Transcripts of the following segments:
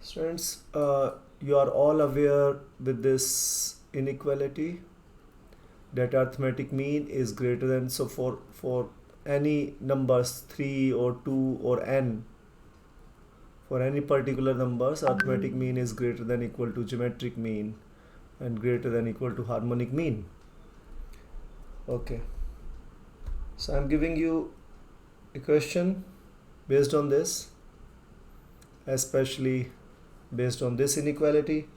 Students, you are all aware with this inequality that arithmetic mean is greater than, so for any numbers 3 or 2 or n, for any particular numbers, arithmetic mean is greater than equal to geometric mean and greater than equal to harmonic mean. Okay, so I'm giving you a question based on this, especially based on this inequality.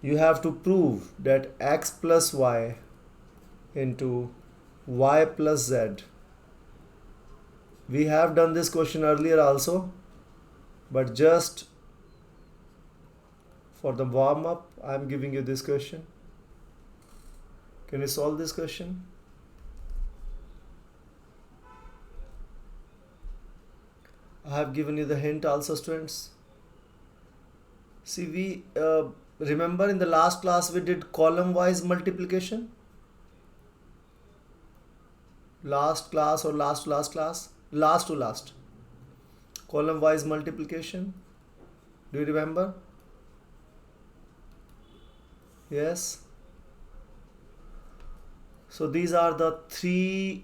You have to prove that x plus y into y plus z. We have done this question earlier also, but just for the warm up, I am giving you this question. Can you solve this question? I have given you the hint also, students. See, we remember in the last class we did column wise multiplication. Last class or last to last class? Last to last. Column wise multiplication. Do you remember? Yes. So these are the three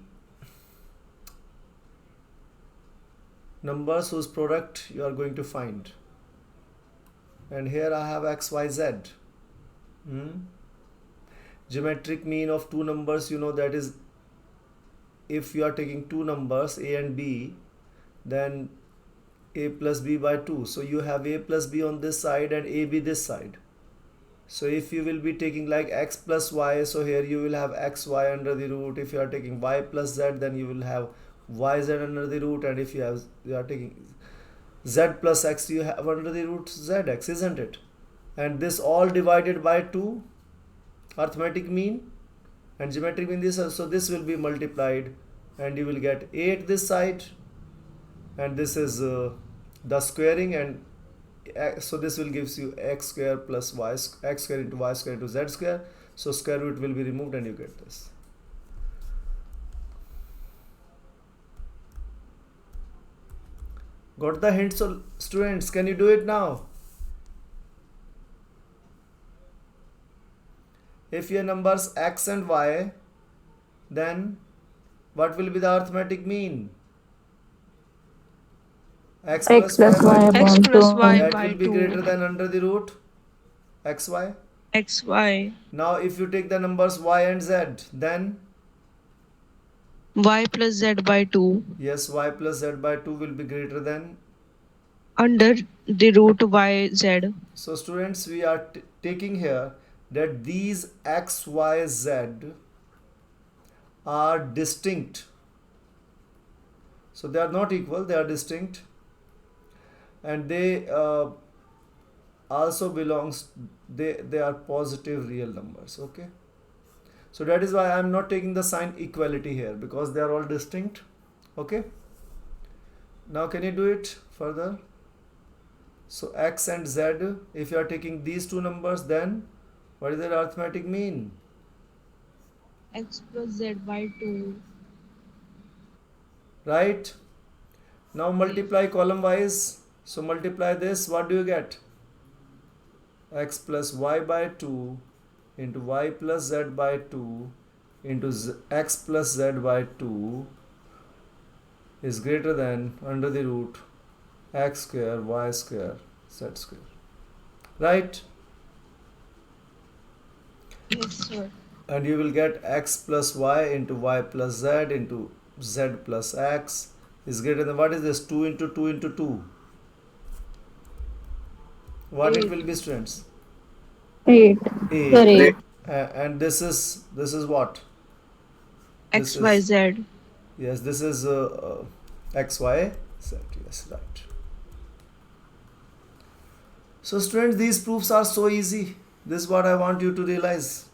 numbers whose product you are going to find. And here I have x, y, z. Geometric mean of two numbers, you know, that is, if you are taking two numbers a and b, then a plus b by 2. So you have a plus b on this side and ab this side. So if you will be taking like x plus y, so here you will have xy under the root. If you are taking y plus z, then you will have yz under the root. And if you are taking z plus x, you have under the root zx, isn't it? And this all divided by 2, arithmetic mean and geometric mean this. So this will be multiplied and you will get 8 this side, and this is the squaring, and so this will gives you x square plus y, x square into y square into z square. So square root will be removed and you get this. Got the hint? So students, can you do it now? If your numbers x and y, then what will be the arithmetic mean? X plus y by 2. X plus y That by will be 2 greater than under the root xy. xy. Now if you take the numbers y and z, then Y plus z by 2 yes, y plus z by 2 will be greater than. under the root yz. So students, we are taking here that these x, y, z are distinct. So they are not equal, they are distinct, and they also belongs, they are positive real numbers. Okay, so that is why I am not taking the sign equality here, because they are all distinct. Okay, now can you do it further? So x and z, if you are taking these two numbers, then what is their arithmetic mean? X plus z by 2. Right? Now multiply column wise. So multiply this, what do you get? X plus y by 2 into y plus z by 2 into x plus z by 2 is greater than under the root x square y square z square. Right? Yes, sir. And you will get x plus y into y plus z into z plus x is greater than, what is this, 2 into 2 into 2? What it will be, students? 8. 8. And this is what? This X y is, z. yes, this is x y z. Yes, right. So students, these proofs are so easy. This is what I want you to realize.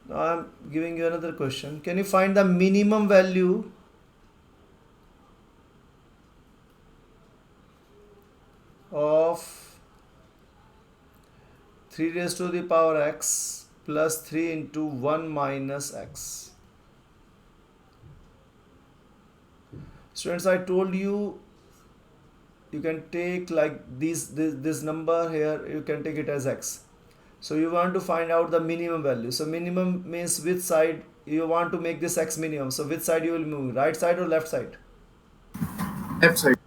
Now I am giving you another question. Can you find the minimum value of 3 raised to the power x plus 3 into 1 minus x? Students, I told you you can take like this number here, you can take it as x. So you want to find out the minimum value. So minimum means which side you want to make this x minimum. So which side you will move, right side or left side? Left side.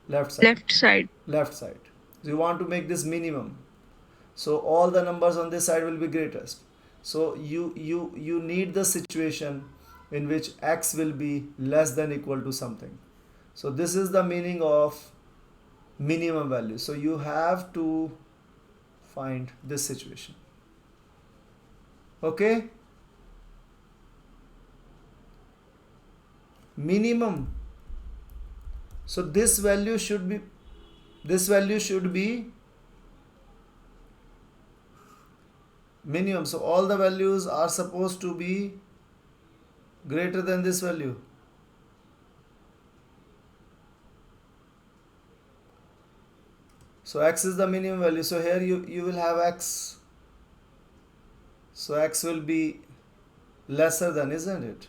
Left side. Left side. Left side. So you want to make this minimum. So all the numbers on this side will be greatest. So you need the situation in which x will be less than equal to something. So this is the meaning of minimum value. So you have to find this situation. Okay? Minimum. So this value should be minimum. So all the values are supposed to be greater than this value. So x is the minimum value. So here you will have x. So x will be lesser than, isn't it?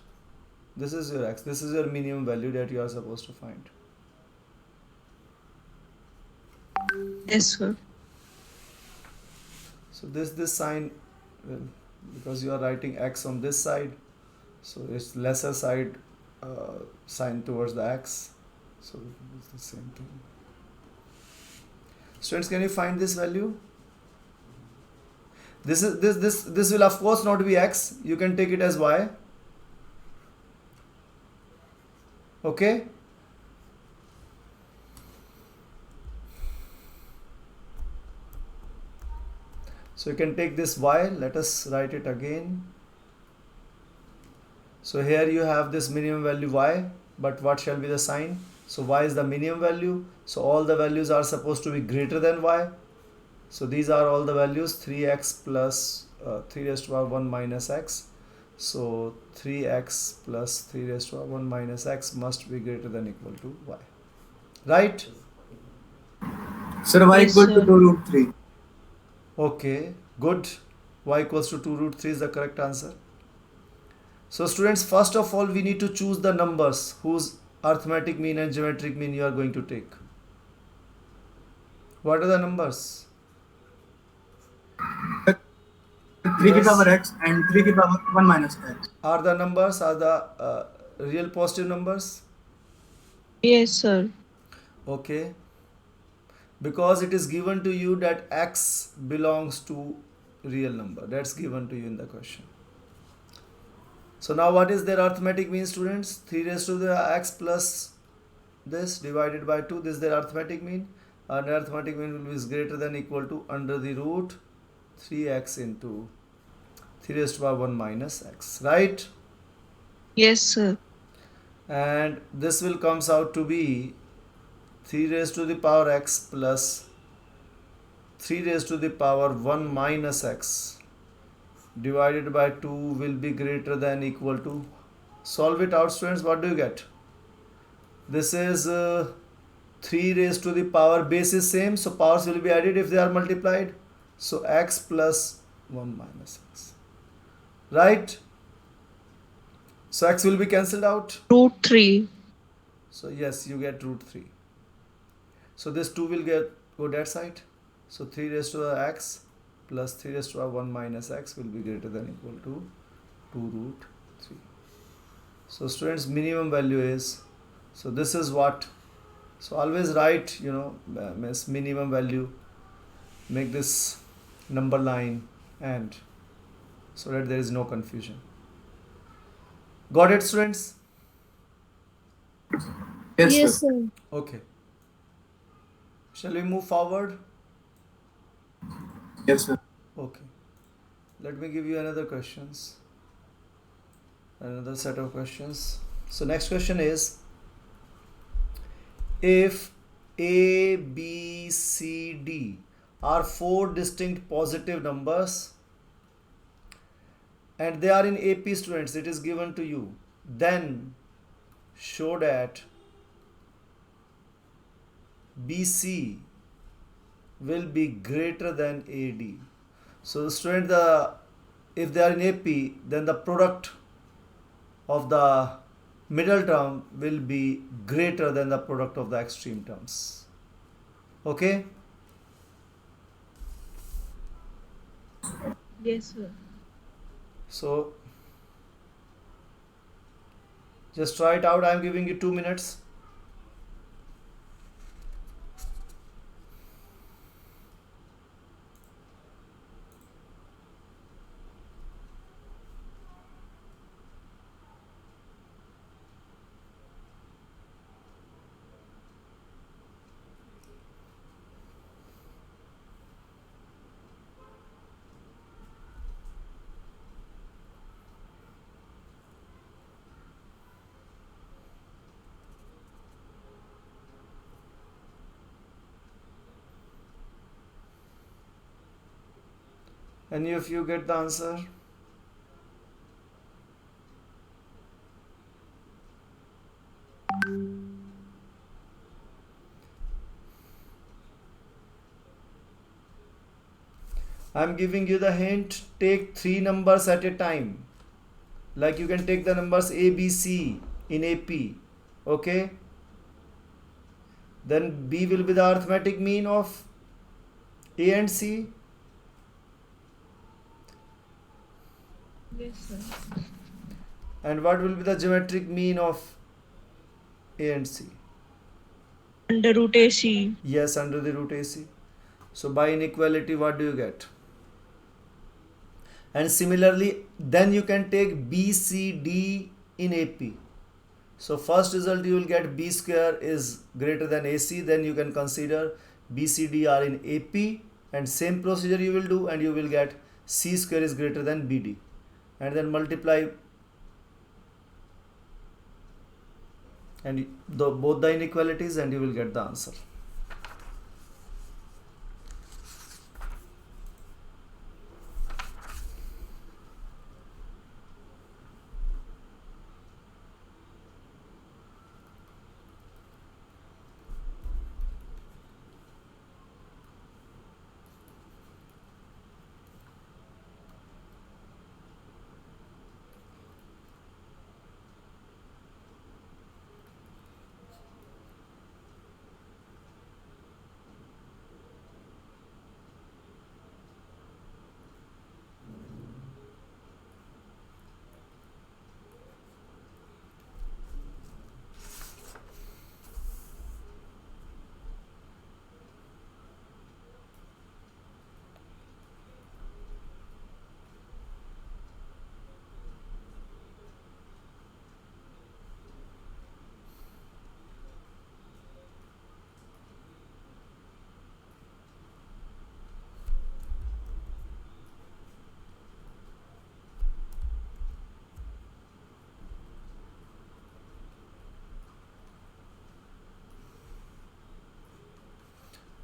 This is your x. This is your minimum value that you are supposed to find. Yes, sir. So this sign, because you are writing x on this side, so it's lesser side sign towards the x. So it's the same thing. Students, can you find this value? This will of course not be x. You can take it as y. Okay. So you can take this y. Let us write it again. So here you have this minimum value y, but what shall be the sign? So y is the minimum value. So all the values are supposed to be greater than y. So these are all the values, 3x plus 3 raised to power 1 minus x. So 3x plus 3 raised to power 1 minus x must be greater than equal to y. Right? Sir, y Yes, equal to sir. 2 root 3. Okay, good. Y equals to 2 root 3 is the correct answer. So students, first of all, we need to choose the numbers whose arithmetic mean and geometric mean you are going to take. What are the numbers? 3 की power x and 3 की power 1 minus x. Are the numbers are the real positive numbers? Yes, sir. Okay. Because it is given to you that x belongs to real number. That's given to you in the question. So now what is their arithmetic mean, students? 3 raised to the x plus this divided by 2. This is their arithmetic mean. And arithmetic mean will be greater than equal to under the root 3x into 3 raised to power 1 minus x. Right? Yes, sir. And this will comes out to be 3 raised to the power x plus 3 raised to the power 1 minus x divided by 2 will be greater than equal to, solve it out, students. What do you get? This is 3 raised to the power, base is same, so powers will be added if they are multiplied. So x plus 1 minus x. Right? So x will be cancelled out. Root 3. So yes, you get root 3. So this 2 will go that side. So 3 raised to the x plus 3 raised to 1 minus x will be greater than equal to 2 root 3. So students, minimum value is, so this is what, so always write, minimum value, make this number line, and so that there is no confusion. Got it, students? Yes, sir. sir. Okay. Shall we move forward? Yes, sir. Okay. Let me give you another questions. Another set of questions. So next question is, if A, B, C, D are 4 distinct positive numbers and they are in AP, students, it is given to you, then show that BC will be greater than AD. So student, if they are in AP, then the product of the middle term will be greater than the product of the extreme terms. Okay. Yes, sir. So just try it out. I am giving you 2 minutes. Any of you get the answer? I'm giving you the hint. Take 3 numbers at a time. Like you can take the numbers A, B, C in AP. Okay. Then B will be the arithmetic mean of A and C. Yes, sir. And what will be the geometric mean of A and C? Under root AC. Yes, under the root AC. So by inequality, what do you get? And similarly, then you can take B, C, D in AP. So first result you will get B square is greater than AC. Then you can consider B, C, D are in AP. And same procedure you will do and you will get C square is greater than BD. And then multiply and both the inequalities and you will get the answer.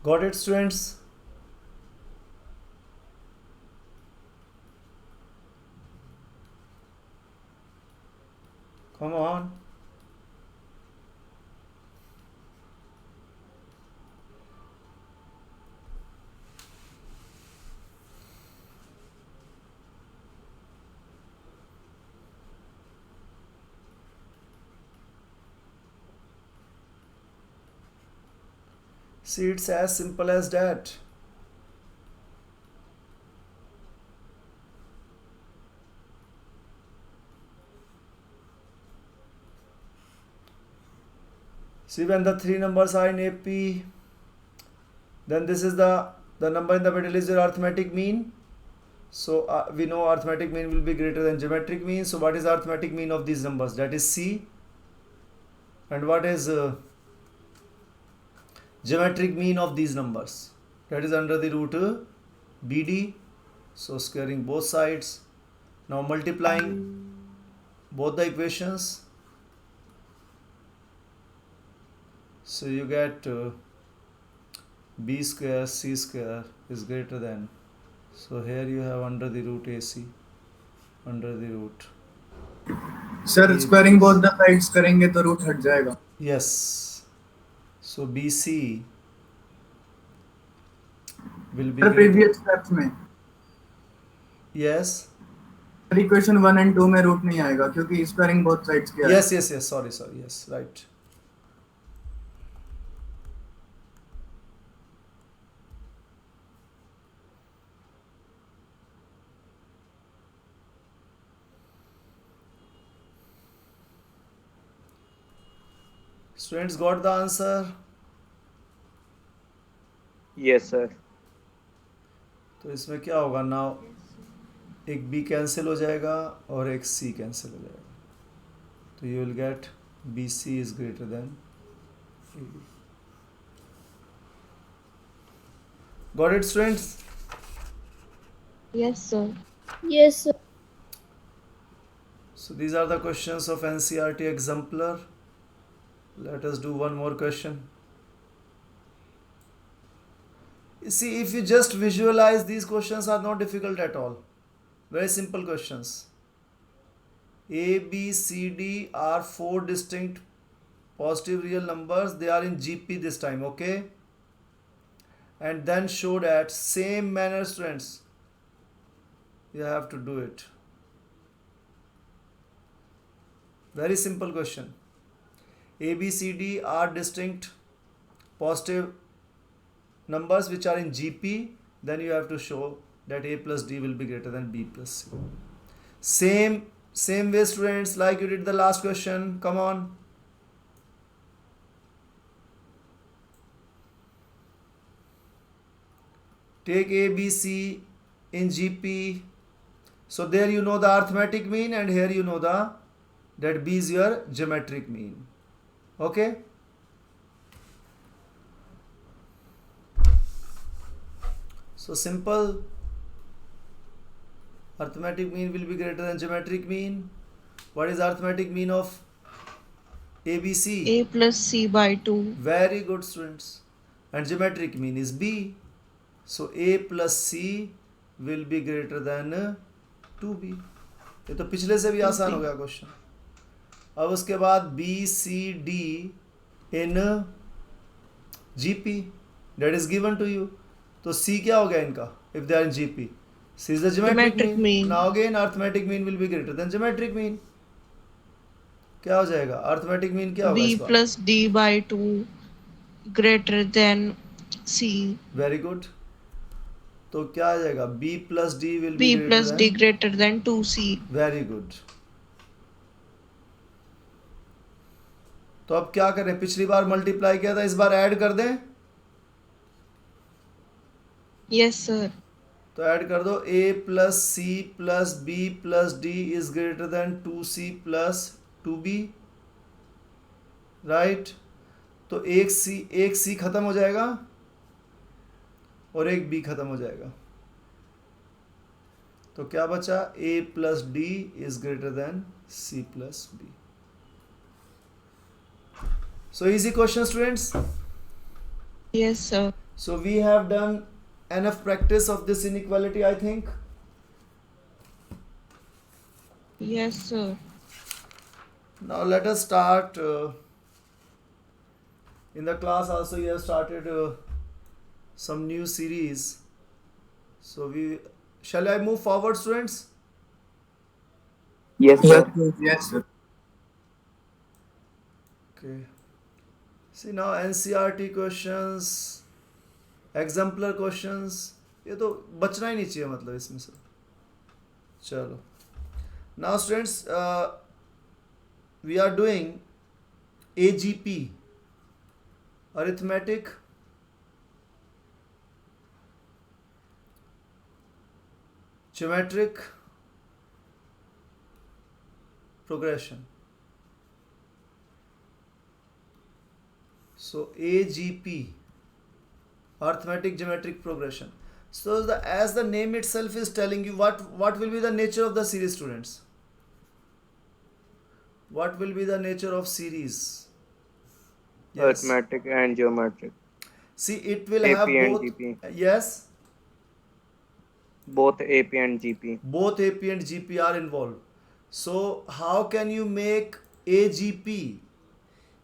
Got it, students? Come on. See, it's as simple as that. See, when the 3 numbers are in AP, then this is the number in the middle is your arithmetic mean. So we know arithmetic mean will be greater than geometric mean. So what is arithmetic mean of these numbers? That is C. And what is geometric mean of these numbers? That is under the root BD. So squaring both sides. Now multiplying both the equations. So you get B square C square is greater than. So here you have under the root AC. Under the root. Sir squaring both the sides करेंगे तो root हट जाएगा. Yes. So BC will be sir previous steps में yes. Equation 1 and 2 में root नहीं आएगा क्योंकि squaring both sides किया है. Yes. Sorry. Yes, right. Students got the answer? Yes, sir. तो इसमें क्या होगा नाउ, एक b कैंसिल हो जाएगा और एक c कैंसिल हो जाएगा, तो you will get BC is greater than AB. Got it, students? Yes, sir. Yes, sir. So these are the questions of NCERT exemplar. Let us do one more question. You see, if you just visualize, these questions are not difficult at all. Very simple questions. A, B, C, D are 4 distinct positive real numbers. They are in GP this time, okay? And then show that same manner, students. You have to do it. Very simple question. A, B, C, D are distinct positive numbers which are in GP. Then you have to show that A plus D will be greater than B plus C. Same way, students, like you did the last question. Come on. Take A, B, C in GP. So there you know the arithmetic mean, and here you know that B is your geometric mean. Okay? So simple. Arithmetic mean will be greater than geometric mean. What is arithmetic mean of ABC? A plus C by 2. Very good, students. And geometric mean is B. So A plus C will be greater than 2B. ये तो पिछले से भी आसान हो गया question. अब उसके बाद B, C, D in GP that is given to you. तो C क्या हो गया इनका if they are in GP? C is the geometric mean. Now again arithmetic mean will be greater than geometric mean. क्या हो जाएगा? arithmetic mean क्या होगा B इस बार? plus D by 2 greater than C. Very good. तो क्या आ जाएगा? B plus D will be B greater plus than D greater than 2C. Very good. तो अब क्या करें? पिछली बार मल्टीप्लाई किया था, इस बार ऐड कर दें. Yes, sir. तो ऐड कर दो. A plus C plus B plus D is greater than 2C plus 2B. Right. तो एक C खत्म हो जाएगा और एक B खत्म हो जाएगा. तो क्या बचा? A plus D is greater than C plus B. So easy question, students. Yes, sir. So we have done enough practice of this inequality, I think. Yes, sir. Now let us start. In the class also you have started some new series. So shall I move forward, students? Yes, sir. Yes, sir. Okay. See now NCERT questions, exemplar questions, ये तो बचना ही नहीं चाहिए मतलब इसमें से. चलो. Now students, we are doing AGP, arithmetic geometric progression. So AGP, arithmetic geometric progression. So as the name itself is telling you, what will be the nature of the series, students? What will be the nature of series? Yes. Arithmetic and geometric. See, it will AP have and both. GP. Yes. Both AP and GP. Both AP and GP are involved. So how can you make AGP?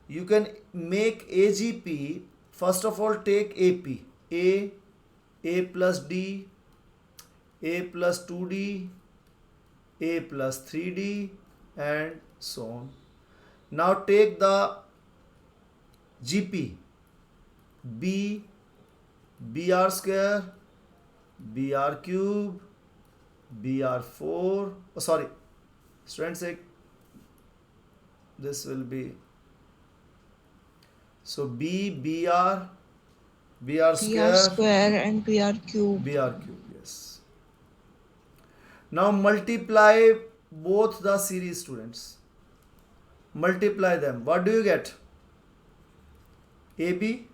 You can make AGP. First of all, take AP. A plus D, A plus 2D, A plus 3D, and so on. Now take the GP. B, BR square, BR cube, BR4. Oh, sorry. Students, this will be So BR PR square square and PR cube. BR cube. Yes. Now multiply both the series, students. Multiply them. What do you get? AB.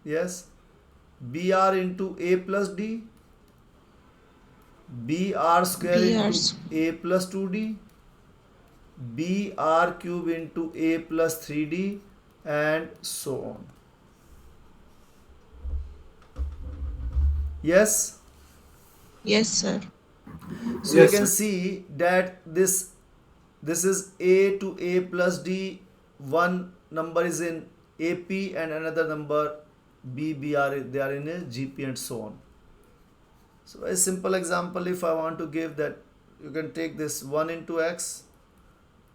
Yes. BR into A plus D. BR square BR into A plus 2D. BR cube into A plus 3D, and so on. Yes. Yes, sir. So Yes, you can sir. see that this is A to A plus D. One number is in AP and another number BR. They are in a GP and so on. So a simple example, if I want to give that, you can take this 1 into x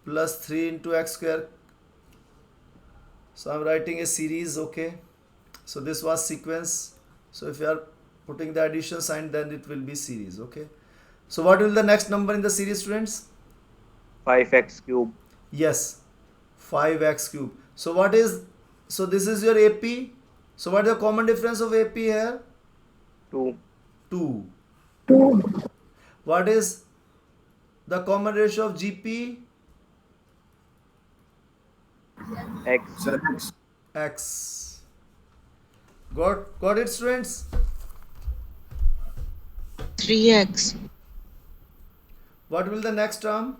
plus 3 into x square. So I'm writing a series, okay. So this was sequence. So if you are putting the addition sign, then it will be series, okay. So what will the next number in the series, students? 5x cube. Yes, 5x cube. So what is, so this is your AP. So what is the common difference of AP here? 2. 2. What is the common ratio of GP? X. Sir, X. X. Got it, students? 3x. What will the next term?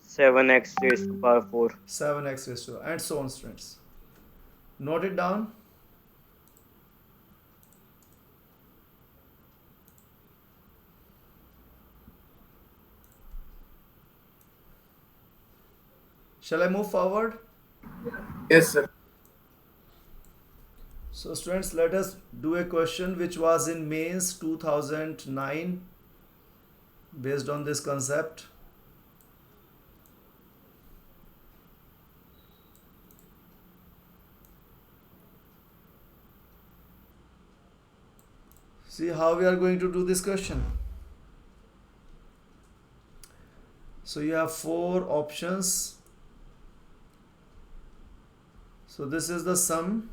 7x raised to power 4. 7x raised to, and so on, students. Note it down. Shall I move forward? Yes, sir. So students, let us do a question which was in mains 2009 based on this concept. See how we are going to do this question. So you have 4 options. So this is the sum,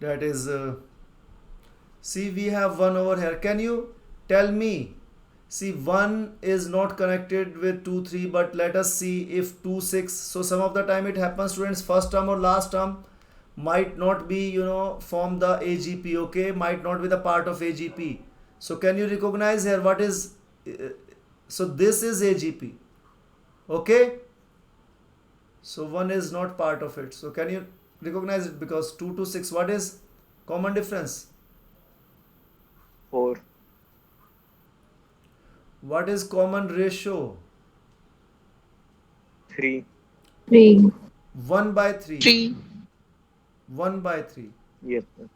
that is see, we have 1 over here. Can you tell me, see 1 is not connected with 2 3, but let us see if 2 6. So some of the time it happens, students, first term or last term might not be, form the AGP, okay, might not be the part of AGP. So can you recognize here what is so this is AGP, okay. So 1 is not part of it. So can you recognize it? Because 2 to 6, what is common difference? 4. What is common ratio? 3. 3. 1 by 3. 3. 1 by 3. Yes, sir.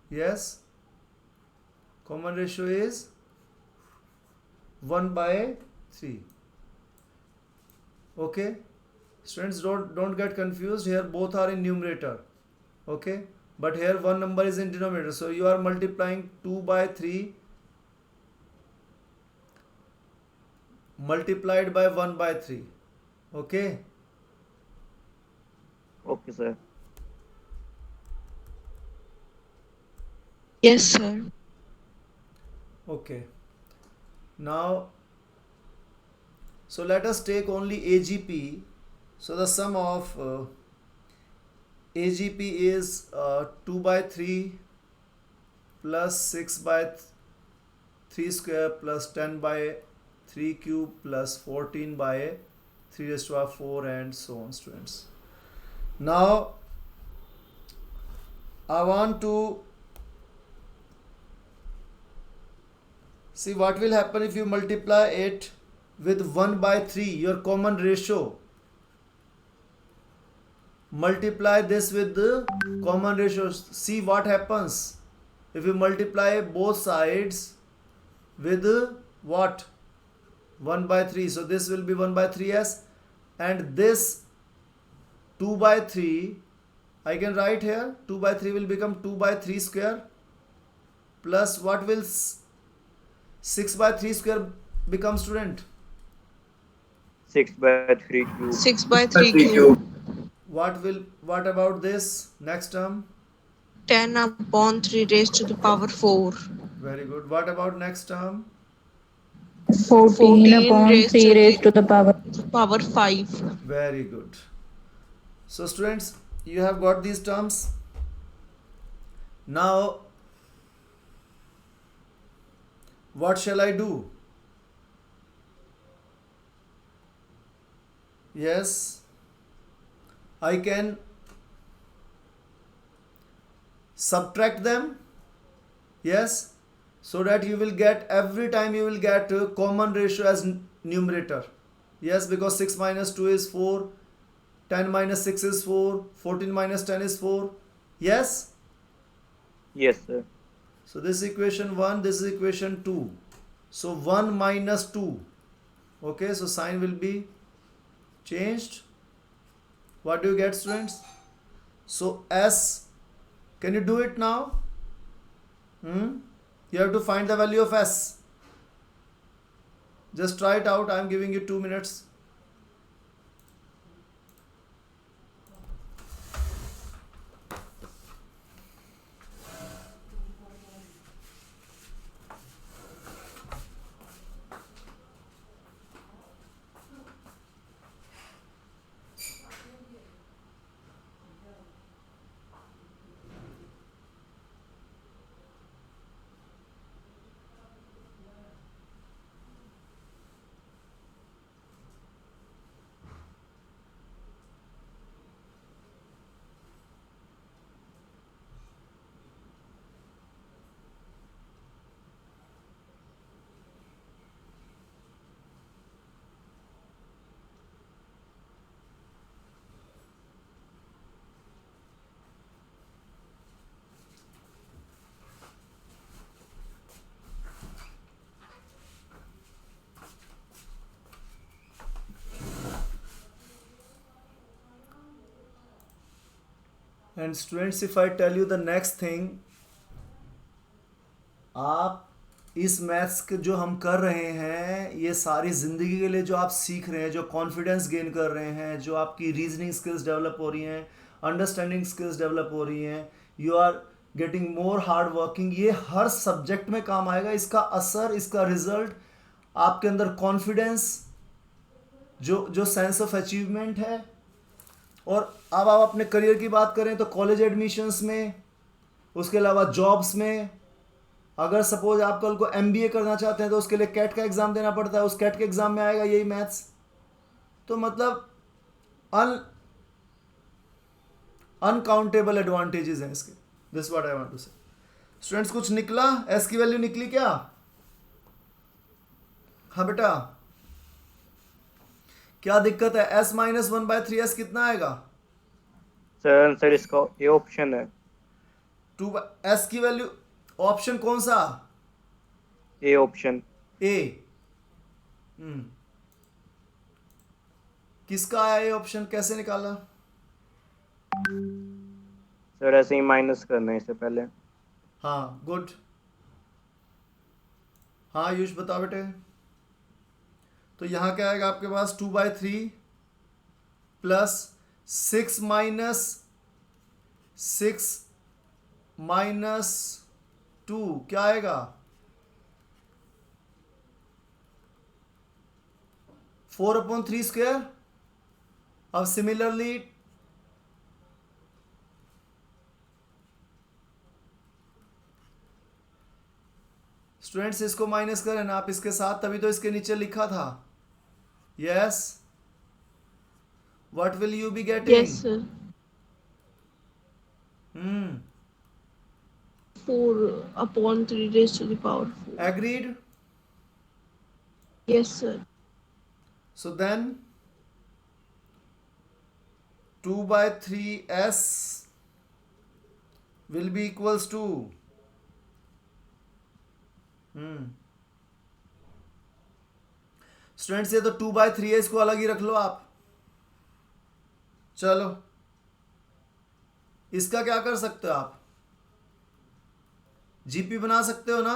Yes. Common ratio is 1 by 3. Okay. Students, don't get confused. Here both are in numerator. Okay. But here one number is in denominator. So you are multiplying 2 by 3 multiplied by 1 by 3. Okay. Okay, sir. Yes, sir. Okay. Now, so let us take only AGP. So the sum of AGP is 2 by 3 plus 6 by 3 square plus 10 by 3 cube plus 14 by 3 raised to power 4 and so on, students. Now, I want to see what will happen if you multiply it with 1 by 3, your common ratio. Multiply this with the common ratio. See what happens if you multiply both sides with what? 1 by 3. So this will be 1 by 3s, and this 2 by 3 I can write here. 2 by 3 will become 2 by 3 square plus what will 6 by 3 square become, student? 6 by 3 cube. 6 by 3 3 cube. cube. What about this next term? 10 upon 3 raised to the power 4. Very good. What about next term? 14 upon raised 3 to raised to the power. power 5. Very good. So students, you have got these terms. Now what shall I do? Yes, I can subtract them. Yes, so that you will get, every time you will get a common ratio as numerator. Yes, because 6 minus 2 is 4, 10 minus 6 is 4, 14 minus 10 is 4. Yes. Yes, sir. So this is equation 1, this is equation 2. So 1 minus 2. Okay, so sign will be changed. What do you get, students? So S, can you do it now? You have to find the value of S. Just try it out. I am giving you 2 minutes. And students, if I tell you the next thing, आप इस maths के जो हम कर रहे हैं, ये सारी ज़िंदगी के लिए जो आप सीख रहे हैं, जो कॉन्फिडेंस गेन कर रहे हैं, जो आपकी रीजनिंग स्किल्स डेवलप हो रही हैं, अंडरस्टैंडिंग स्किल्स डेवलप हो रही हैं, you are getting more hard working, ये हर सब्जेक्ट में काम आएगा. इसका असर, इसका रिजल्ट आपके अंदर कॉन्फिडेंस, जो सेंस ऑफ अचीवमेंट है. और अब आप अपने करियर की बात करें तो कॉलेज एडमिशन्स में, उसके अलावा जॉब्स में, अगर सपोज आप कल को एमबीए करना चाहते हैं तो उसके लिए कैट का एग्ज़ाम देना पड़ता है, उस कैट के एग्ज़ाम में आएगा यही मैथ्स. तो मतलब अनकाउंटेबल एडवांटेजेस हैं इसके. This what I want to say. Students, कुछ निकला? एस की वैल्यू निकली क्या? हाँ बेटा, क्या दिक्कत है? एस माइनस 1/3 कितना आएगा? सर आंसर इसका ये ऑप्शन है. 2 एस की वैल्यू, ऑप्शन कौन सा? A option. ए. किसका आया ये ऑप्शन? कैसे निकाला? सर ऐसे ही माइनस करना है इससे पहले. हाँ, गुड. हाँ आयुष, बताओ बेटे. तो यहाँ क्या आएगा आपके पास? 2/3 प्लस 6 माइनस 2 क्या आएगा? 4/3 स्क्वायर. अब सिमिलरली स्टूडेंट्स, इसको माइनस करें ना आप इसके साथ, तभी तो इसके नीचे लिखा था. Yes, what will you be getting? Yes, sir. 4 upon 3 raised to the power 4. Agreed? Yes, sir. So then 2/3s will be equals to students, ये तो 2/3 है, इसको अलग ही रख लो आप. चलो, इसका क्या कर सकते हो आप? जीपी बना सकते हो ना?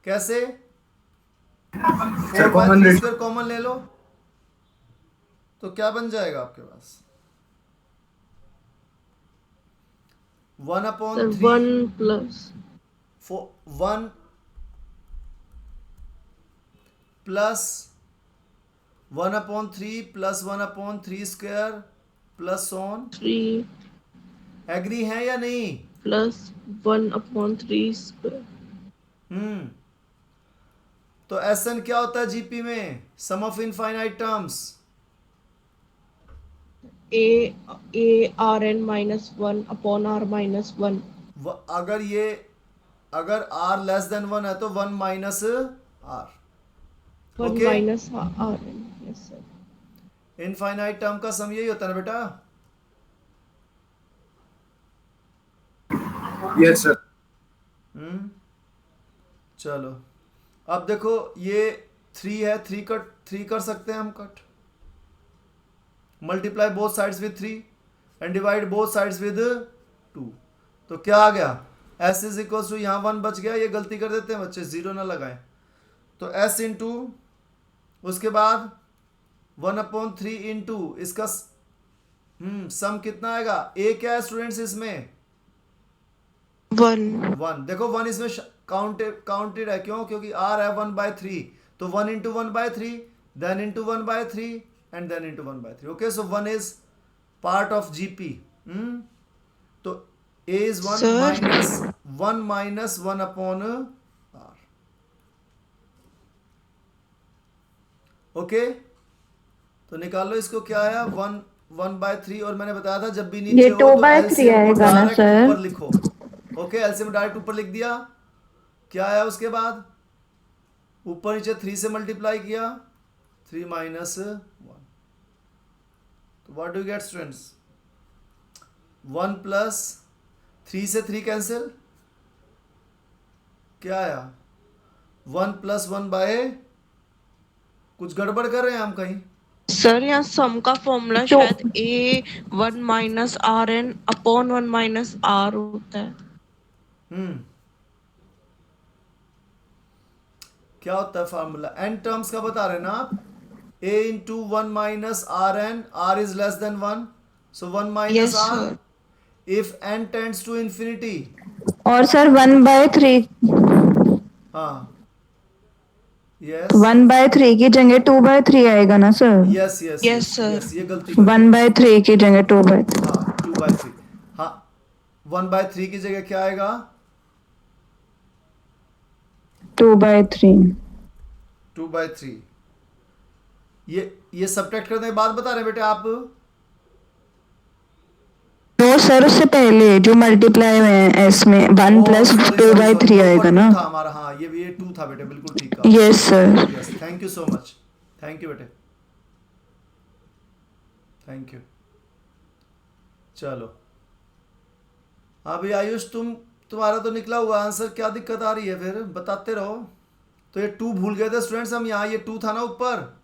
कैसे? 4/3 कॉमन ले लो. तो क्या बन जाएगा आपके पास 1 upon sir 3 1 plus 1 plus 1 upon 3 plus 1 upon 3 square plus on 3 agree है या नहीं? Plus 1 upon 3 square. तो एसएन क्या होता है जीपी में? Sum of infinite terms. a r n minus 1 upon r minus 1। अगर r लेस देन 1 है तो 1 minus r। 1 okay, minus are n. Yes sir. Infinite term का सम यही होता है ना बेटा? Yes sir. चलो अब देखो ये 3 है, 3 कर सकते हैं हम cut. Multiply both sides with 3 and divide both sides with 2। तो क्या आ गया? s इज इक्वल टू, यहाँ 1 बच गया, ये गलती कर देते हैं बच्चे, 0 ना लगाएं। तो s इंटू उसके बाद 1 अपॉन 3 इंटू इसका सम कितना आएगा? a क्या है स्टूडेंट्स इसमें? 1। देखो 1 इसमें काउंटेड है, क्यों? क्योंकि r है 1/3। तो 1 into 1/3 then into 1/3 and then into 1/3। Okay, so 1 is part of GP. तो a is 1 Sir? Minus 1 upon r। Okay, तो निकालो इसको, क्या आया? 1/3। और मैंने बताया था जब भी नीचे ये हो 2 तो by 3 एलसीएम को आएगा ना डायरेक्ट सर? ऊपर लिखो। ओके, एलसीएम डायरेक्ट ऊपर लिख दिया। क्या आया उसके बाद? ऊपर नीचे 3 से मल्टीप्लाई किया, 3 माइनस 1। तो what do get students? 1 plus 3 से 3 कैंसिल, क्या आया? 1 प्लस 1 बाय, कुछ गड़बड़ कर रहे हैं हम कहीं? सर यहाँ सम का फॉर्मूला तो शायद a 1 minus are N upon 1 minus R होता है। क्या होता है फार्मूला? एन टर्म्स का बता रहे ना आप? a into 1 minus are N, R is less than 1, so 1 minus yes R. Sir. If n tends to infinity, और सर 1/3 हाँ, यस 1/3 की जगह 2/3 आएगा ना सर? Yes yes Yes, yes sir. Yes, ये गलती कर 1/3 की जगह 2/3। हाँ 2/3। हाँ 1/3 की जगह क्या आएगा? 2/3। 2/3। ये सब्ट्रैक्ट करने के बाद बता रहे हैं बेटे आप? तो सर उससे पहले जो मल्टीप्लाई हुए हैं एस में 1 प्लस 2/3 आएगा ना? था हमारा, हाँ ये 2 था बेटे, बिल्कुल ठीक कहा। Yes sir. Yes, thank you so much, thank you बेटे, थैंक यू। चलो अभी आयुष तुम्हारा तो निकला हुआ आंसर, क्या दिक्कत आ रही है फिर? बताते रहो। तो ये 2 भूल गए थे स्टूडेंट्स हम, यहाँ ये 2 था ना ऊपर,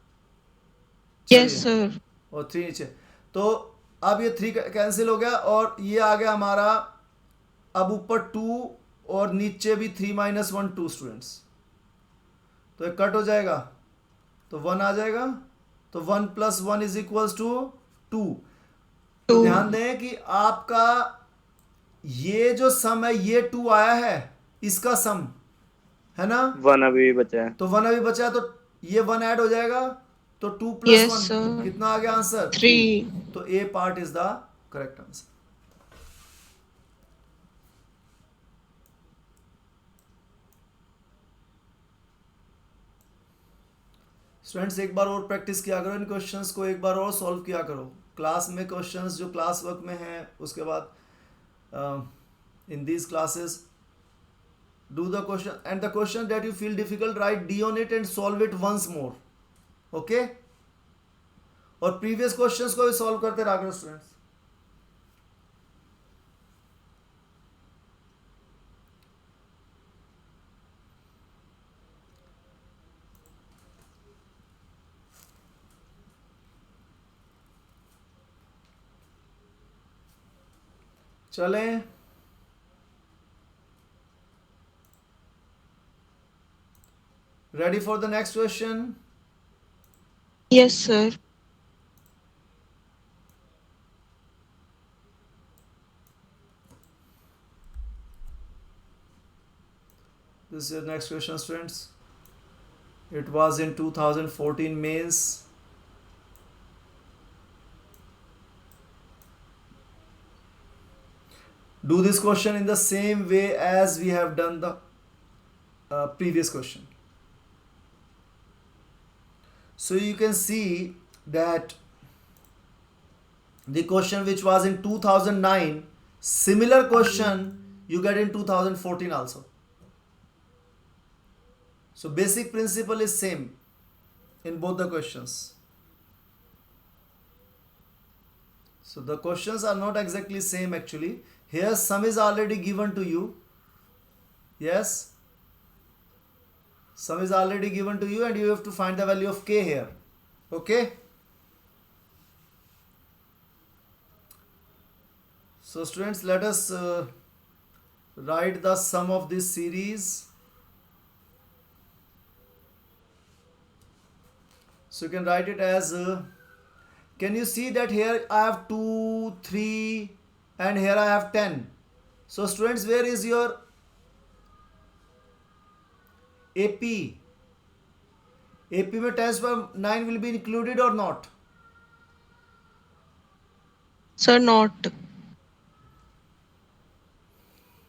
यस सर। और 3 नीचे। तो अब ये 3 कैंसिल हो गया और ये आ गया हमारा, अब ऊपर 2 और नीचे भी 3 माइनस 1 2 स्टूडेंट्स। तो ये कट हो जाएगा तो 1 आ जाएगा। तो 1 प्लस 1 इज इक्वल्स टू 2। तो ध्यान दें कि आपका ये जो सम है ये 2 आया है, इसका सम है ना? 1 अभी बचा है। तो 1 अभी बचा है, तो ये 1 ऐड हो जाएगा, तो 2 प्लस Yes, 1 sir. कितना आ गया आंसर? 3। तो A part is the correct answer. Students एक बार और प्रैक्टिस किया करो, इन क्वेश्चंस को एक बार और सॉल्व किया करो क्लास में। क्वेश्चंस जो क्लास वर्क में हैं, उसके बाद in these classes do the question, and the question that you feel difficult, write D on it and solve it once more. Okay? और प्रीवियस क्वेश्चंस को भी सॉल्व करते रहा करो स्टूडेंट्स। चलें, ready for the next question? Yes sir. This is your next question, students. It was in 2014 mains. Do this question in the same way as we have done the previous question. So you can see that the question which was in 2009, similar question you get in 2014 also. So basic principle is same in both the questions. So the questions are not exactly same actually. Here sum is already given to you. Yes. Sum is already given to you and you have to find the value of k here. Okay. So students, let us write the sum of this series. So you can write it as, can you see that here I have 2, 3 and here I have 10. So students, where is your AP? AP में 10 पर 9 will be included or not? Sir, not.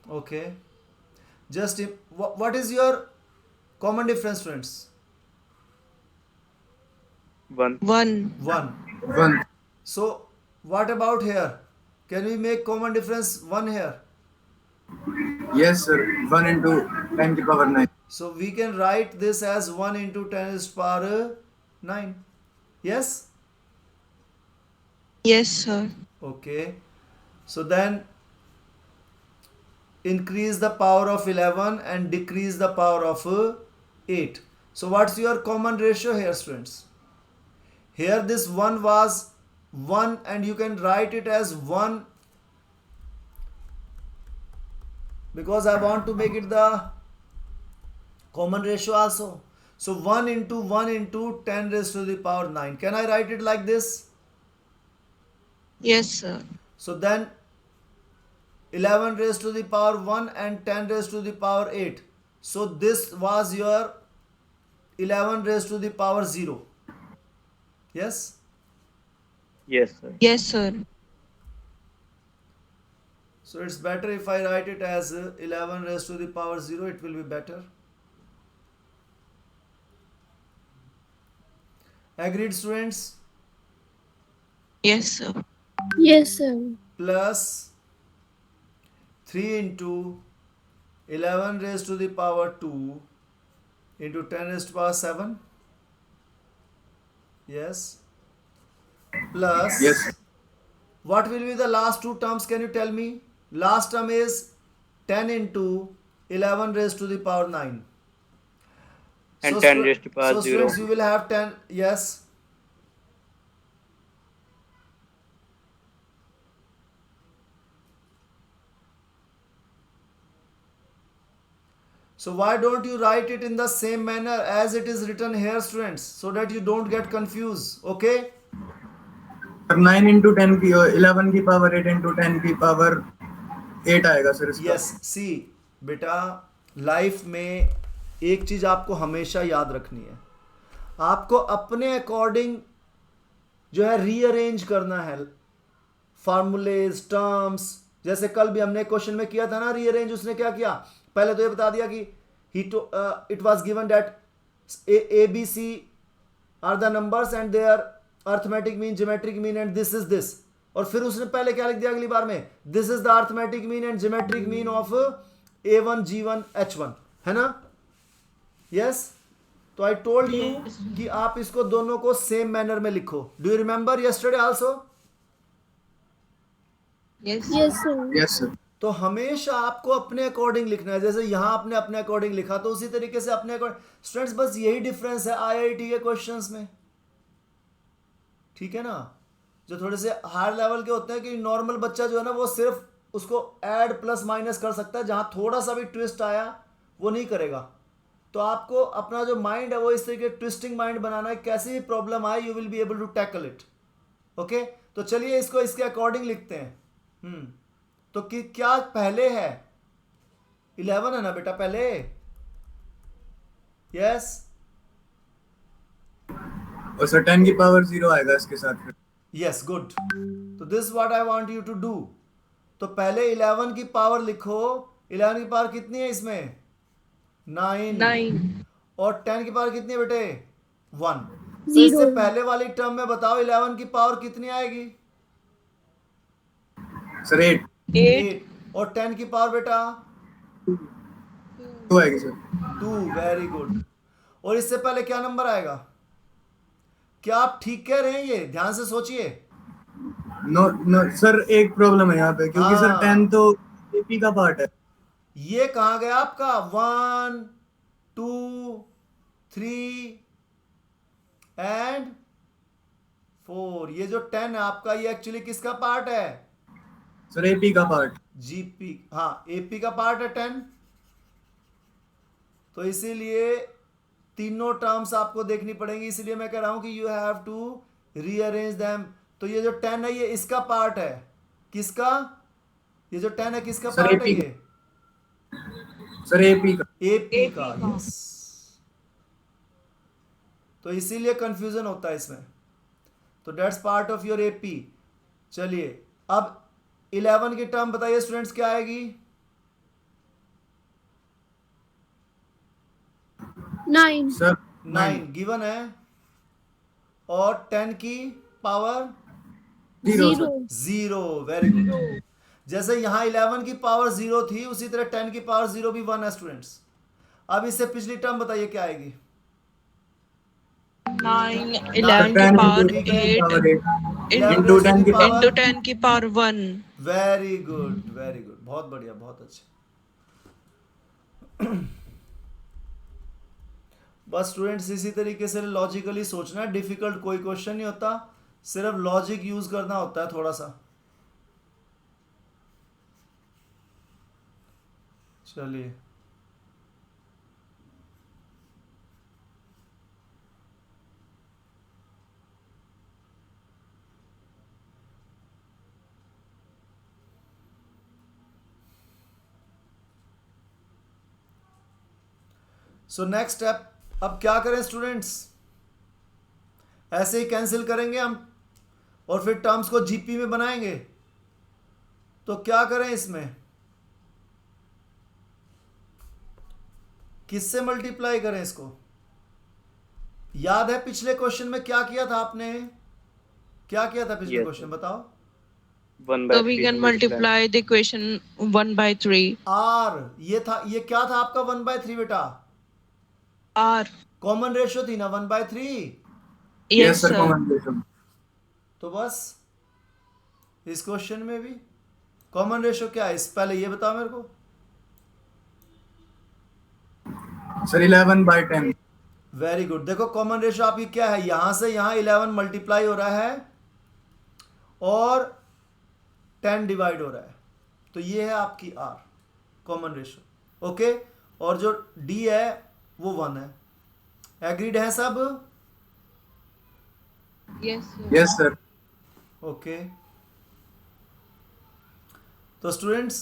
Okay. Just what is your common difference, students? 1. 1. 1. 1. So what about here? Can we make common difference 1 here? Yes, sir. 1 into 10 to power 9. So we can write this as 1 into 10 to the power 9. Yes? Yes, sir. Okay. So then increase the power of 11 and decrease the power of 8. So what's your common ratio here, students? Here this 1 was 1 and you can write it as 1 because I want to make it the common ratio also. So 1 into 10 raised to the power 9. Can I write it like this? Yes, sir. So then 11 raised to the power 1 and 10 raised to the power 8. So this was your 11 raised to the power 0. Yes? Yes, sir. Yes, sir. So it's better if I write it as 11 raised to the power 0. It will be better. Agreed, students? Yes, sir. Yes, sir. Plus 3 into 11 raised to the power 2 into 10 raised to the power 7. Yes. Plus. Yes. What will be the last two terms? Can you tell me? Last term is 10 into 11 raised to the power 9. And 10 raised to power so 0. students, you will have 10. Yes. So why don't you write it in the same manner as it is written here, students, so that you don't get confused. Okay? 9 into 10 की 11 की power 8 into 10 की power 8 आएगा sir इसका. Yes. See, बेटा life में एक चीज आपको हमेशा याद रखनी है. आपको अपने अकॉर्डिंग जो है रीअरेंज करना है फार्मूलेज, टर्म्स. जैसे कल भी हमने क्वेश्चन में किया था ना रीअरेंज. उसने क्या किया? पहले तो ये बता दिया कि it was given that A B C are the numbers and they are arithmetic mean, geometric mean and this is this. और फिर उसने पहले क्या लिख दिया अगली बार में? This is the arithmetic mean and geometric mean of A1 G1 H1. है ना? यस. तो आई टोल्ड यू कि आप इसको दोनों को सेम मैनर में लिखो. Do you remember yesterday also? Yes. Yes, sir. Yes, sir. तो हमेशा आपको अपने अकॉर्डिंग लिखना है. जैसे यहां आपने अपने अकॉर्डिंग लिखा तो उसी तरीके से अपने अकॉर्डिंग. स्टूडेंट्स, बस यही डिफरेंस है आईआईटी के क्वेश्चंस में. ठीक है ना? जो थोड़े से हायर लेवल के होते हैं कि नॉर्मल बच्चा जो है ना वो सिर्फ उसको ऐड प्लस माइनस कर सकता है. जहां थोड़ा सा भी ट्विस्ट आया वो नहीं करेगा. तो आपको अपना जो माइंड है वो इस तरीके ट्विस्टिंग माइंड बनाना है. कैसी भी प्रॉब्लम आए you will be able to tackle it. Okay, तो चलिए इसको इसके अकॉर्डिंग लिखते हैं. तो क्या पहले है? 11 है ना बेटा पहले. यस और सर 10 की पावर 0 आएगा इसके साथ फिर। Yes good. तो this what I want you to do. तो पहले 11 की पावर लिखो। 11 की पावर कितनी है इसमें? 9। 9. और 10 की पावर कितनी है बेटे? 1। तो इससे पहले वाली टर्म में बताओ 11 की पावर कितनी आएगी? सर 8 8. 8। और 10 की पावर बेटा? 2 आएगी सर। 2। Very good. और इससे पहले क्या नंबर आएगा? क्या आप ठीक कह रहे हैं? ये ध्यान से सोचिए। नो नो सर, एक प्रॉब्लम है यहाँ पे, क्योंकि सर हाँ। 10 तो एपी का पार्ट है। ये कहाँ गया आपका? 1 2 3 एंड 4। ये जो 10 है आपका, ये एक्चुअली किसका पार्ट है? सर एपी का पार्ट। जीपी, हाँ एपी का पार्ट है 10। तो इसीलिए तीनों टर्म्स आपको देखनी पड़ेंगी। इसलिए मैं कह रहा हूं कि you have to rearrange them. तो ये जो 10 है ये इसका पार्ट है। किसका? ये जो 10 है किसका सर पार्ट है? AP ये सर एपी का। एपी का। यस। तो इसीलिए कंफ्यूजन होता है इसमें। तो that's part of your AP. चलिए अब 11 की टर्म बताइए स्टूडेंट्स, क्या आएगी? 9. सर 9 गिवन है। और 10 की पावर 0 सर। 0। Very good. जैसे यहां 11 की पावर 0 थी, उसी तरह 10 की पावर 0 भी 1 है स्टूडेंट्स। अब इससे पिछली टर्म बताइए क्या आएगी? 9. सर 11 की 10 पावर into 10 की 8 पावर 8 11 into 10 की power- into 10 की power 1. Very good very good, बहुत बढ़िया, बहुत अच्छा। बस स्टूडेंट्स इसी तरीके से लॉजिकली सोचना है। डिफिकल्ट कोई क्वेश्चन नहीं होता, सिर्फ लॉजिक यूज करना होता है थोड़ा सा। चलिए सो नेक्स्ट स्टेप, अब क्या करें स्टूडेंट्स? ऐसे ही कैंसिल करेंगे हम और फिर टर्म्स को जीपी में बनाएंगे। तो क्या करें इसमें? किससे मल्टीप्लाई करें इसको? याद है पिछले क्वेश्चन में क्या किया था आपने? क्या किया था पिछले Yes, क्वेश्चन बताओ? 1 by So we 3 can multiply the equation 1 by 3. Are, ये था, ये क्या था आपका 1/3 बेटा? R. कॉमन रेशियो थी ना 1/3। Yes, sir sir. Common ratio. तो बस इस क्वेश्चन में भी कॉमन रेशियो क्या है? इस पहले ये बताओ मेरे को। सर 11/10। Very good. देखो कॉमन रेशियो आपकी क्या है? यहां से यहां 11 मल्टीप्लाई हो रहा है और 10 डिवाइड हो रहा है। तो ये है आपकी आर कॉमन रेशियो। ओके, और जो डी है वो 1 है। एग्रीड है सब? Yes, sir. Yes sir. Okay तो students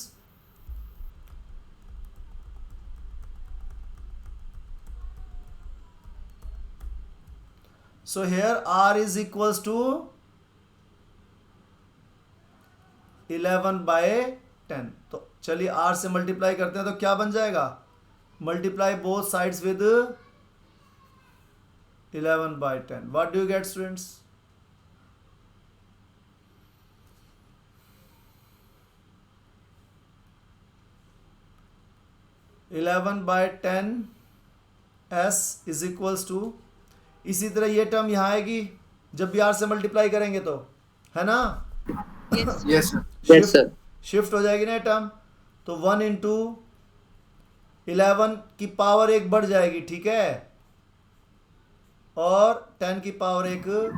so here r is equals to 11/10। तो चलिए r से मल्टीप्लाई करते हैं तो क्या बन जाएगा? Multiply both sides with 11/10। What do you get students? (11/10) s is equals to, इसी तरह ये टर्म यहाँ आएगी जब भी r से मल्टीप्लाई करेंगे तो, है ना? Yes sir. Yes, sir. Shift हो जाएगी ना ये टर्म। तो 1 इंटू 11 की पावर 1 बढ़ जाएगी, ठीक है? और 10 की पावर 1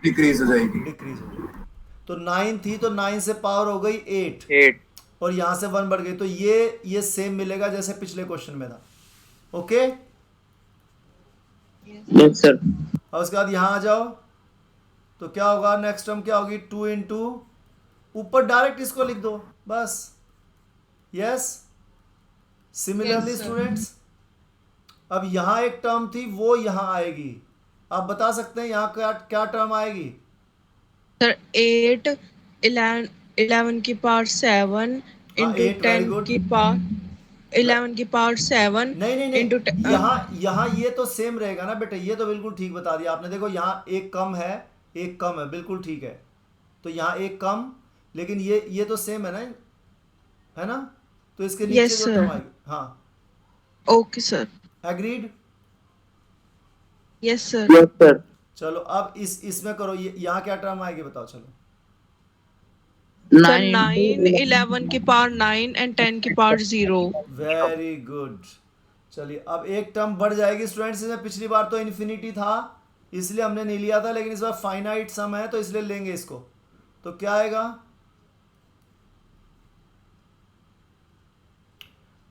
डिक्रीज हो जाएगी। डिक्रीज हो जाएगी। तो 9 थी तो 9 से पावर हो गई 8 8 और यहाँ से 1 बढ़ गई। तो ये सेम मिलेगा जैसे पिछले क्वेश्चन में था। Okay, Yes, sir. और उसके बाद यहाँ आ जाओ तो क्या होगा? नेक्स्ट टर्म क्या होगी? 2 इंटू, ऊपर डायरेक्ट इसको लिख दो बस। Yes, similarly Yes, sir. Students अब यहाँ एक टर्म थी वो यहाँ आएगी। आप बता सकते हैं यहाँ क्या क्या टर्म आएगी? सर 8 11 की पावर 7 हाँ इंटू 8, वेरी 10 गुड। की पावर 11 की पावर 7 नहीं नहीं इंटू नहीं, यहाँ ये तो सेम रहेगा ना बेटा, ये तो बिल्कुल ठीक बता दिया आपने। देखो यहाँ एक कम है, एक कम है, बिल्कुल ठीक है। तो यहाँ एक कम, लेकिन ये तो सेम है ना? तो इसके नीचे यस जो सर। टर्म आएगी, हाँ okay sir. Agreed. Yes sir. Yes sir. चलो अब इसमें करो, यहाँ क्या टर्म आएगी बताओ। चलो सर 9 11 की पावर 9 एंड 10 की पावर 0। Very good. चलिए अब एक टर्म बढ़ जाएगी स्टूडेंट्स इसमें। पिछली बार तो इन्फिनिटी था इसलिए हमने नहीं लिया था, लेकिन इस बार फाइनाइट सम है तो इसलिए लेंगे इसको। तो क्या आएगा?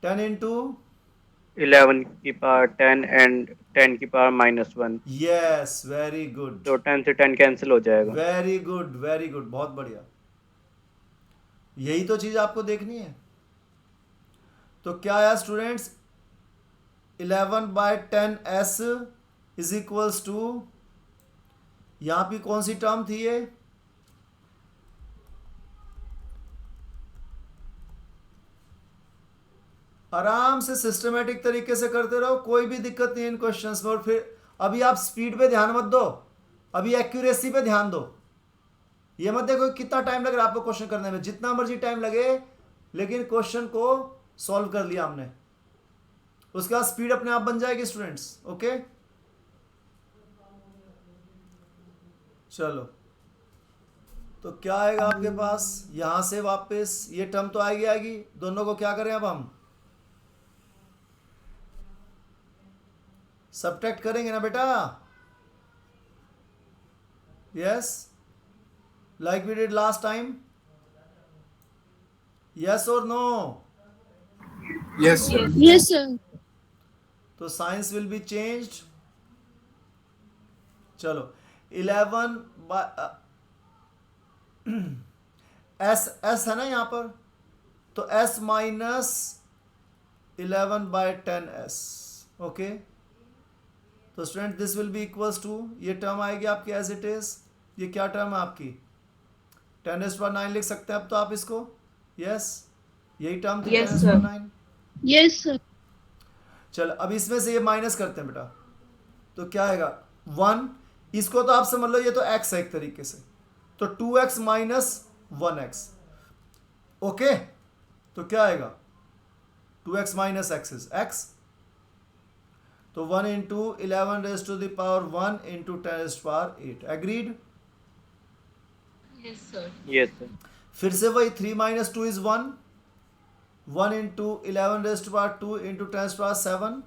10 इंटू 11 की पावर 10 एंड 10 की पावर -1। यस, वेरी गुड, तो 10 से 10 कैंसिल हो जाएगा। वेरी गुड, वेरी गुड, बहुत बढ़िया। यही तो चीज आपको देखनी है। तो क्या आया students? 11/10s is equals to, यहां पे कौन सी टर्म थी ये? आराम से सिस्टमेटिक तरीके से करते रहो, कोई भी दिक्कत नहीं इन क्वेश्चंस में। और फिर अभी आप स्पीड पे ध्यान मत दो, अभी एक्यूरेसी पे ध्यान दो। ये मत देखो कितना टाइम लग रहा है आपको क्वेश्चन करने में, जितना मर्जी टाइम लगे, लेकिन क्वेश्चन को सॉल्व कर लिया हमने, उसके बाद स्पीड अपने आप बन जाएगी स्टूडेंट्स। ओके चलो, तो क्या आएगा आपके पास? यहां से वापस ये टर्म तो आएगी। दोनों को क्या करें अब हम? सबट्रैक्ट करेंगे ना बेटा? Yes, like we did last time. Yes और no? Yes, sir. Yes, sir. तो साइंस विल बी चेंज्ड। चलो 11 एस है ना यहाँ पर, तो s माइनस 11/10s। ओके, तो student this will be equals to, ये टर्म आएगी आपकी एज इट इज। ये क्या टर्म है आपकी? 10⁻9 लिख सकते हैं अब तो आप इसको। यस, यही टर्म थी Yes, 10⁻9। Yes, sir. चल अब इसमें से ये माइनस करते हैं बेटा, तो क्या आएगा? 1। इसको तो आप समझ लो ये तो x है एक तरीके से, तो 2x माइनस 1x। ओके, तो क्या आएगा? 2x minus x is x। तो 1 into 11⁻1 into 10⁻8। Agreed? Yes sir. Yes sir. फिर से वही 3 minus 2 is 1। 1 into 11⁻2 into 10⁻7।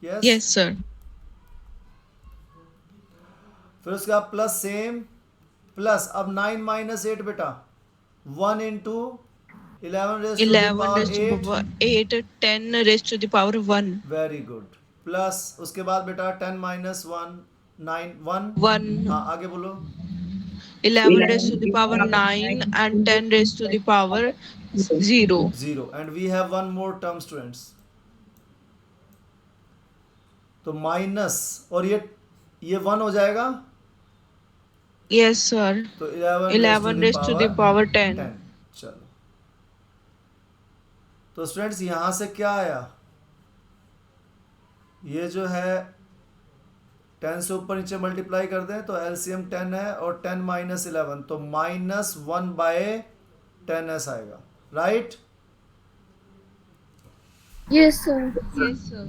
Yes, yes sir. फिर उसके बाद प्लस सेम, प्लस अब 9 माइनस 8 बेटा, 1 into 11 11 raised to the power 8 10 raised to the power 1 very good. Plus उसके बाद बेटा 10 माइनस 1 9 1। 1 हाँ आगे बोलो। 11 raised to the power 9 and 10 raised to the power 0 0 and we have one more term students. तो minus, और ये 1 हो जाएगा, yes sir तो 11 raised to the power 10 चलो, तो स्टूडेंट्स यहां से क्या आया? ये जो है 10 से ऊपर नीचे मल्टीप्लाई कर दें तो एलसीएम 10 है, और 10 माइनस 11 तो -1/10s आएगा, right? Yes, sir. yes sir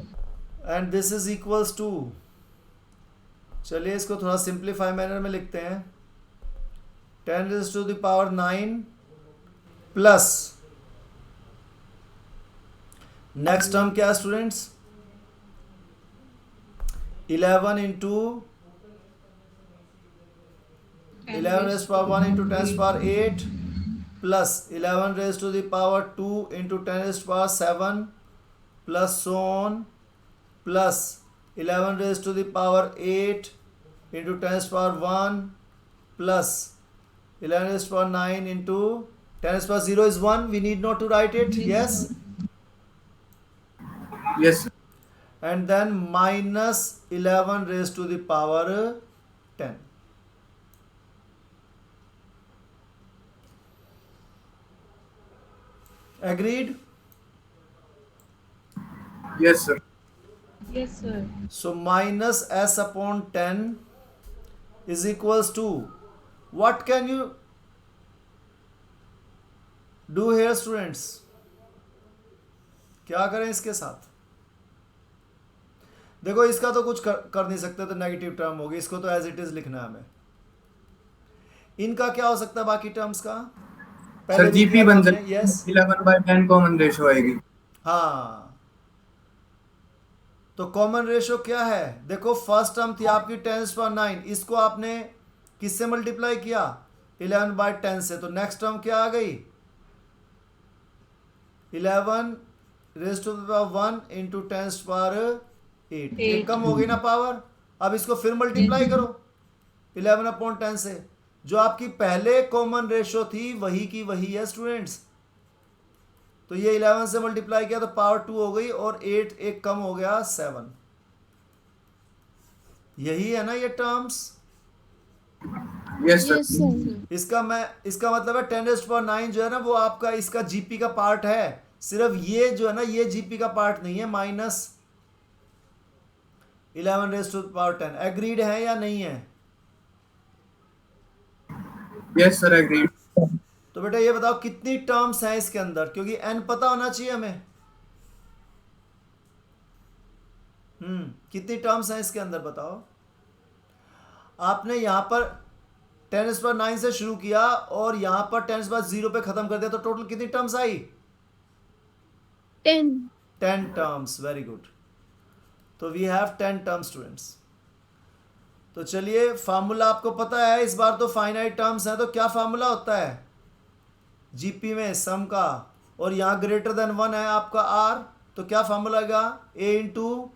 and this is equals to, चलिए इसको थोड़ा सिंप्लीफाई मैनर में लिखते हैं। 10 raised to the power 9 plus next term क्या है students? 11 into 11 raised to the power 1 into 10 raised to the power 8 plus 11 raised to the power 2 into 10 raised to the power 7 plus so on plus 11 raised to the power 8 into 10 raised to the power 1 plus 11 raised to the power 9 into 10 raised to the power 0 is 1. We need not to write it. Yes. Yes, sir. and then minus 11 raised to the power 10. Agreed? Yes, sir. Yes, sir. So minus s upon 10 is equals to, what can you do here students? क्या करें इसके साथ? देखो इसका तो कुछ कर नहीं सकते, तो नेगेटिव टर्म होगी, इसको तो एज इट इज लिखना है हमें. इनका क्या हो सकता है बाकी टर्म्स का? सर भी जीपी किया बन था हमने, सकती है, yes? 11/10 कॉमन रेशो आएगी. हाँ, तो कॉमन रेशो क्या है? देखो फर्स्ट टर्म थी आपकी 10⁹, इसको आपने किससे मल्टीप्लाई किया? 11/10 से. तो नेक्स्ट टर्म क्या आ गई? 11 raised to the power 1 into 10⁸. ये कम हो गई ना पावर. अब इसको फिर मल्टीप्लाई करो 11/10 से. जो आपकी पहले कॉमन रेशो थी वही की वही है स्टूडेंट्स. तो ये 11 से मल्टीप्लाई किया तो पावर 2 हो गई, और 8 एक कम हो गया 7. यही है ना ये terms? Yes Yes, sir. sir. इसका मतलब है 10⁹ जो है ना वो आपका इसका जीपी का पार्ट है. सिर्फ ये जो है ना ये जीपी का पार्ट नहीं है, minus 11 raised to the power 10. Agreed है या नहीं है? Yes sir, agree. तो बेटा ये बताओ कितनी टर्म्स हैं इसके अंदर, क्योंकि एन पता होना चाहिए हमें. कितनी टर्म्स हैं इसके अंदर बताओ. आपने यहां पर 10⁹ से शुरू किया और यहां पर 10�0 पे खत्म कर दिया, तो टोटल कितनी टर्म्स आई? 10. 10 टर्म्स. Very good. तो वी हैव 10 टर्म्स स्टूडेंट्स. तो चलिए फार्मूला आपको पता है, इस बार तो फाइनाइट टर्म्स हैं, तो क्या फार्मूला होता है जीपी में सम का, और यहाँ ग्रेटर देन 1 है आपका आर, तो क्या फार्मूला आएगा? ए इंटू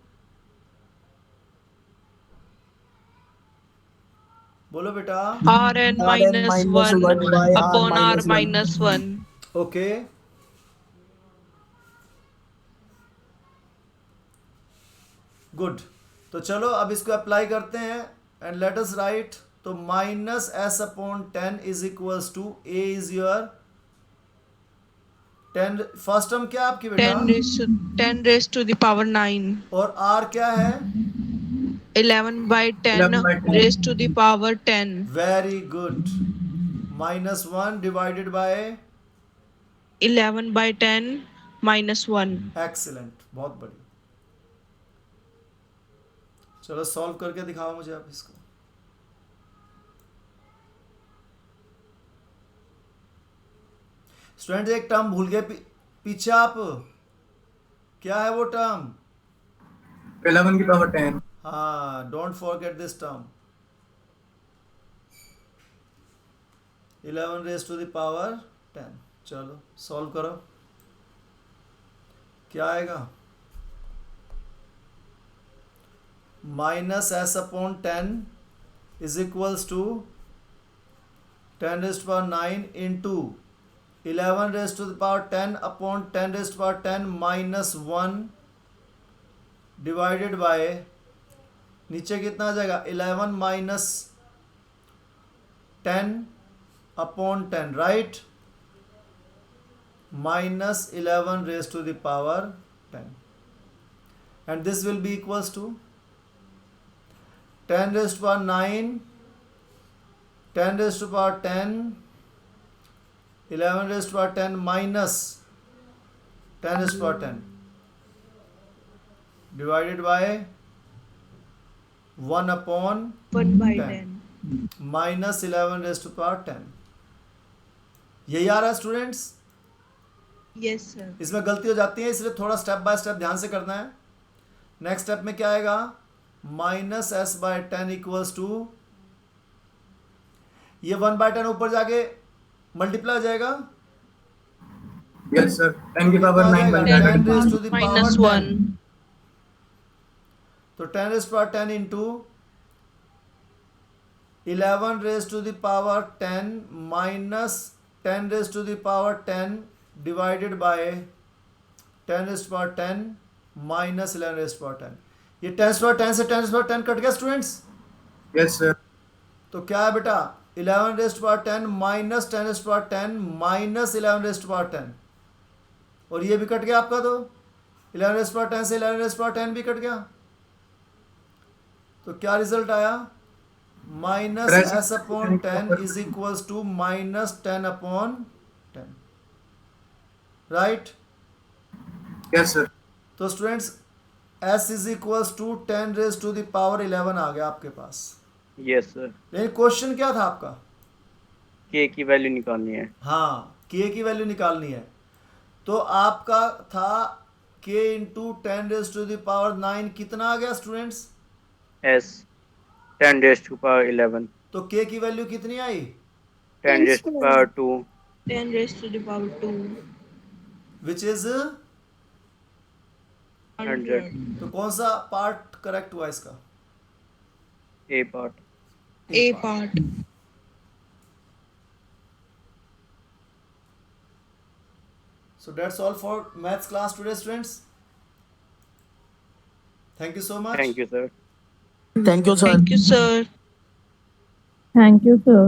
बोलो बेटा. Rn minus 1 upon R minus 1. Okay. Good. तो चलो अब इसको अप्लाई करते हैं एंड लेट अस राइट. तो minus S upon 10 is equals to A is your 10. First term क्या है आपकी बेटा? 10 raised to the power 9. और आर क्या है? 11/10 11/10 raised to the power 10. Very good. -1 divided bye. 11/10 minus 1. Excellent, बहुत बढ़िया. चलो सॉल्व करके दिखाओ मुझे आप इसको. स्टूडेंट एक टर्म भूल गए पीछे आप. क्या है वो टर्म? 11/10. हाँ, don't forget this term. 11 raised to the power 10. चलो सॉल्व करो. क्या आएगा? Minus S upon 10 is equals to 10 raised to power 9 into 11 raised to the power 10 upon 10 raised to power 10 minus 1 divided by, नीचे कितना आ जाएगा? 11 minus 10 upon 10, right? Minus 11 raised to the power 10, and this will be equals to 10 raised to power 9, 10 raised to power 10, 11 raised to power 10 minus 10 raised to power 10 divided by 1 upon 1/10. Minus 11 raised to power 10. यही आ रहा है students. Yes, sir. इसमें गलती हो जाती है, इसलिए थोड़ा स्टेप बाय स्टेप ध्यान से करना है. नेक्स्ट स्टेप में क्या आएगा? Minus S by 10 equals to, ये 1/10 ऊपर जाके मल्टीप्लाई हो जाएगा. यस सर, 10 की पावर 9 बन जाएगा. 10 raised to the Minus power 1. 10. तो 10 raised to power 10 into 11 raised to the power 10 minus 10 raised to the power 10 divided by 10 raised to power 10 minus 11 raised power 10। ये 10 पावर 10 से 10 power 10 cut गया students. Yes sir. तो क्या है बेटा 11 raised power 10 minus 10 raised power 10 minus 11 raised power 10, और ये भी कट गया आपका। तो 11 रेस्ट पावर 10 से 11 रेस्ट पावर 10 भी कट गया। तो क्या रिजल्ट आया, minus S upon 10 is equals to minus 10 upon 10, right. Yes sir. तो students s is equals to 10 raise to the power 11 आ गया आपके पास। Yes sir. लेकिन क्वेश्चन क्या था आपका, k की वैल्यू निकालनी है। हाँ k की वैल्यू निकालनी है। तो आपका था k into 10 raise to the power 9 कितना आ गया students, s 10 raised to power 11, तो k की वैल्यू कितनी आई, 10 raised to power 2, 10 raised to the power 2, which is. 100, तो कौन सा पार्ट करेक्ट हुआ इसका, a part। A part. So that's all for maths class today students. Thank you so much. Thank you sir। Thank you sir. Thank you, sir. Thank you, sir.